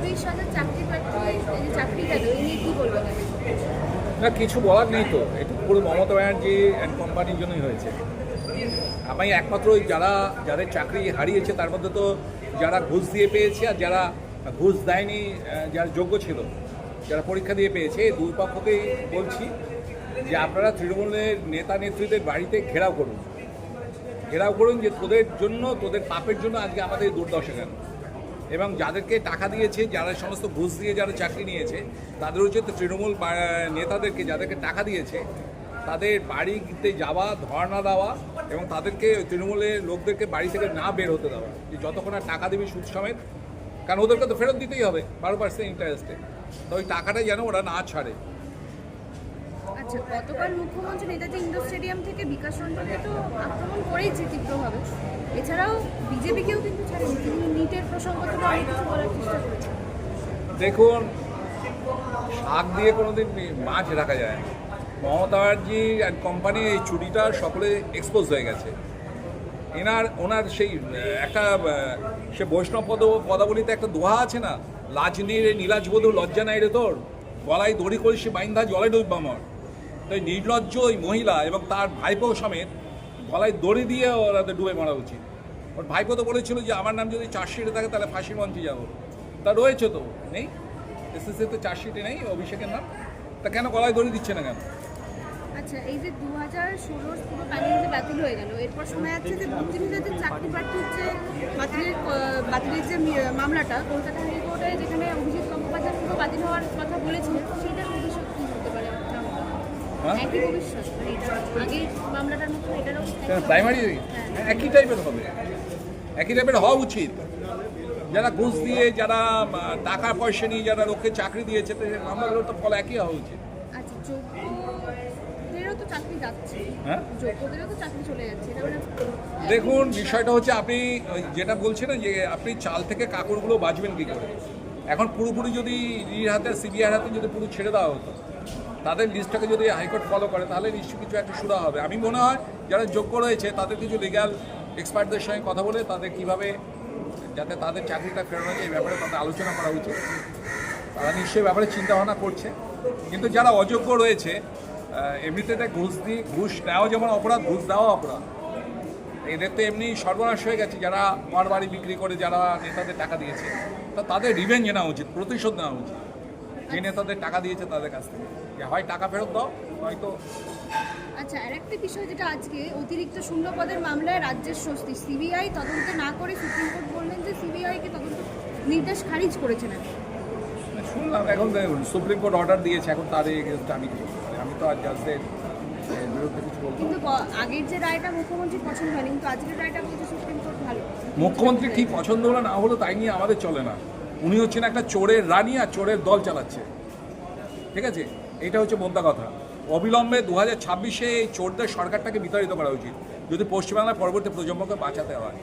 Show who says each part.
Speaker 1: 20,000 চাকরি প্রার্থী চাকরি গেল, এই নিয়ে কি বলবেন?
Speaker 2: না, কিছু বলার নেই তো, এটা পুরো মমতা ব্যানার্জি অ্যান্ড কোম্পানির জন্যই হয়েছে। আমি একমাত্র যাদের চাকরি হারিয়েছে তার মধ্যে তো যারা ঘুষ দিয়ে পেয়েছে আর যারা ঘুষ দেয়নি, যারা যোগ্য ছিল, যারা পরীক্ষা দিয়ে পেয়েছে, এই দুই পক্ষকেই বলছি যে আপনারা তৃণমূলের নেতা নেত্রীদের বাড়িতে ঘেরাও করুন যে তোদের জন্য, তোদের পাপের জন্য আজকে আমাদের দুর্দশা কেন। এবং যাদেরকে টাকা দিয়েছে, যারা সমস্ত ঘুষ দিয়ে যারা চাকরি নিয়েছে, তাদের হচ্ছে তৃণমূল নেতাদেরকে যাদেরকে টাকা দিয়েছে তাদের বাড়িতে যাওয়া, ধর্ণা দেওয়া এবং তাদেরকে তৃণমূলের লোকদেরকে বাড়ি থেকে না বের হতে দেওয়া, যে যতক্ষণ আর টাকা দিবি সুদ সমেত, কারণ ওদেরকে তো ফেরত দিতেই হবে 12% ইন্টারেস্টে, তো ওই টাকাটা যেন ওরা না ছাড়ে।
Speaker 1: আচ্ছা, গতকাল মুখ্যমন্ত্রী নেতাজি ইন্ডোর স্টেডিয়াম থেকে বিকাশ রঞ্জনকে তো আক্রমণ করেইছে তীব্রভাবে, এছাড়াও বিজেপিকেও কিন্তু ছাড়েনি, তিনি নিটের প্রসঙ্গ থেকে অনেক কিছু বলার চেষ্টা করেছেন।
Speaker 2: দেখুন, শাক দিয়ে কোনোদিন মাছ রাখা যায় না। মমতা ব্যানার্জি অ্যান্ড কোম্পানির এই চুরিটা সকলে এক্সপোজ হয়ে গেছে। ওনার সেই একটা সে বৈষ্ণব পদাবলিতে একটা দোহা আছে না, লাজ নীরে নীলাজ বধূ লজ্জা নাই রে তোর, গলায় দড়ি কলসি বাইন্ধা জলে ডুববা মর। তো এই নির্লজ্জ ওই মহিলা এবং তার ভাইপো সমেত গলায় দড়ি দিয়ে ওরা ডুবে মারা উচিত। ওর ভাইপো তো বলেছিল যে আমার নাম যদি চার্জশিটে থাকে তাহলে ফাঁসির মঞ্চে যাবো, তা রয়েছে তো, নেই এসএসসিতে চার্জশিটে নেই অভিষেকের নাম, তা কেন গলায় দড়ি দিচ্ছে না কেন?
Speaker 1: আচ্ছা, এই যে 2016 পুরো প্যানেল যে বাতিল হয়ে গেল, এরপর শোনা যাচ্ছে যে বুদ্ধিজীবীদের চাকরি প্রার্থীর যে বাতিলের যে মামলাটা কলকাতা হাইকোর্টে, যেখানে অভিজিৎ গঙ্গোপাধ্যায় পুরো বাতিল হওয়ার কথা বলেছিলেন, সেটার ভবিষ্যৎ কী হতে পারে? একই ভবিষ্যৎ, আগে মামলাটার মতো এটারও
Speaker 2: প্রাইমারি একই টাইপের হবে, একই টাইপের হওয়া উচিত। যারা ঘুষ দিয়ে, যারা টাকা পয়সা নিয়ে যারা লোককে চাকরি দিয়েছে, তো মামলাগুলোর তো ফল একই হওয়া উচিত।
Speaker 1: আচ্ছা, যোগ্যদেরও তো চাকরি যাচ্ছে,
Speaker 2: হ্যাঁ,
Speaker 1: যোগ্যদেরও তো চাকরি চলে যাচ্ছে, এটা মানে
Speaker 2: দেখুন বিষয়টা হচ্ছে আপনি যেটা বলছেন যে আপনি চাল থেকে কাকড়গুলো বাঁচবেন কী করে। এখন পুরোপুরি যদি ইডির হাতে, সিবিআইয়ের হাতে যদি পুরো ছেড়ে দেওয়া হতো, তাদের লিস্টটাকে যদি হাইকোর্ট ফলো করে, তাহলে নিশ্চয়ই কিছু একটা শুরু হবে। আমি মনে হয় যারা যোগ্য রয়েছে তাদের কিছু লিগ্যাল এক্সপার্টদের সঙ্গে কথা বলে তাদের কীভাবে যাতে তাদের চাকরিটা ফেরানো যায় এই ব্যাপারে তাদের আলোচনা করা উচিত। তারা নিশ্চয়ই ব্যাপারে চিন্তাভাবনা করছে। কিন্তু যারা অযোগ্য রয়েছে, এমনিতে ঘুষ নেওয়া যেমন অপরাধ, ঘুষ দেওয়া অপরাধ, এদের তো এমনি সর্বনাশ হয়ে গেছে। যারা ঘর বাড়ি বিক্রি করে যারা নেতাদের টাকা দিয়েছে, তা তাদের রিভেঞ্জ নেওয়া উচিত, প্রতিশোধ নেওয়া উচিত যে নেতাদের টাকা দিয়েছে তাদের কাছ থেকে, যে হয় টাকা ফেরত দাও নয়তো।
Speaker 1: আচ্ছা, আরেকটা বিষয় যেটা আজকে অতিরিক্ত শূন্য পদের মামলায় রাজ্যের স্বস্তি, সিবিআই তদন্ত না করে সুপ্রিম কোর্ট বললেন যে সিবিআইকে তদন্ত নির্দেশ খারিজ করেছে না।
Speaker 2: শুনলাম এখন সুপ্রিম কোর্ট অর্ডার দিয়েছে, এখন তার এগেনস্টে আমি কিছু বলতে পারি, আমি তো আর জাজদের বিরুদ্ধে কিছু বলতে।
Speaker 1: কিন্তু আগের যে রায়টা মুখ্যমন্ত্রীর পছন্দ হয়নি, কিন্তু আজকের রায়টা বলছে সুপ্রিম কোর্ট ভালো।
Speaker 2: মুখ্যমন্ত্রী ঠিক পছন্দ হলো না হলো তাই নিয়ে আমাদের চলে না। উনি হচ্ছেন একটা চোরের রানী আর চোরের দল চালাচ্ছে, ঠিক আছে? এটা হচ্ছে মোদ্দা কথা। অবিলম্বে 2026-এ এই চোরদের সরকারটাকে বিতাড়িত করা উচিত, যদি পশ্চিমবাংলার পরবর্তী প্রজন্মকে বাঁচাতে হয়।